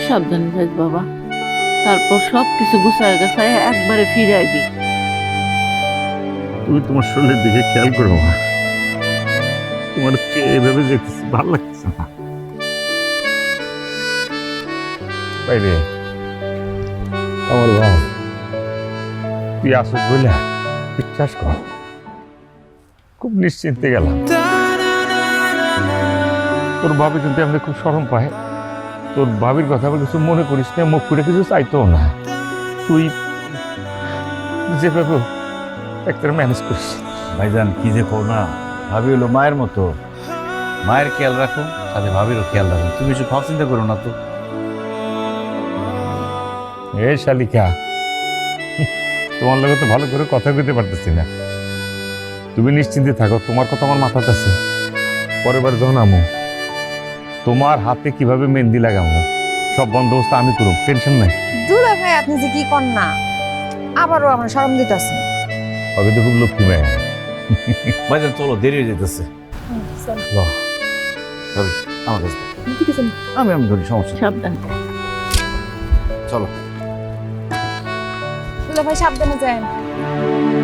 সাবধানে যাইস বাবা, তারপর সব কিছু গুছায় গাছায় একবারে ফিরে আইবি। তুমি তোমার শরীরের দিকে খেয়াল করো মা। তোমার এভাবে দেখতেছি ভালো লাগছে না। বাইরে আমার বাবা, তুই আসুক বলে বিশ্বাস কর, খুব নিশ্চিন্তে গেলাম। তোর ভাবি কিন্তু এমনি খুব শরম পায়। তোর ভাবির কথা আবার কিছু মনে করিস না, মুখ করে কিছু চাইতো না। তুই যেভাবে একটা ম্যানেজ করিস। ভাইজান কি যে কো না, ভাবি হলো মায়ের মতো, মায়ের খেয়াল রাখো সাথে ভাবিরও খেয়াল রাখো, তুমি কিছু ভাব চিন্তা করো না তো। এ শালিকা, তোমার লগে তো ভালো করে কথা কইতে পারতেছি না। তুমি নিশ্চিন্তে থাকো, তোমার কথা আমার মাথাতে আছে। পরের বার যখন আমো, তোমার হাতে কিভাবে মেহেন্দি লাগাবো সব বন্দোবস্ত আমি করব, টেনশন নাই। দুলা ভাই আপনি যে কি কর না, আবারও আমার শরম দিতেছে। হবে তো খুব লক্ষ্মী মেয়ে। ভাইজান চলো, দেরি হয়ে যেতেছে। বাহ, ভাবি আমার কাছে দাও। আমি ধরি, সমস্যা নেই। সাবধানে। চলো। দুলা ভাই সাবধানে যান।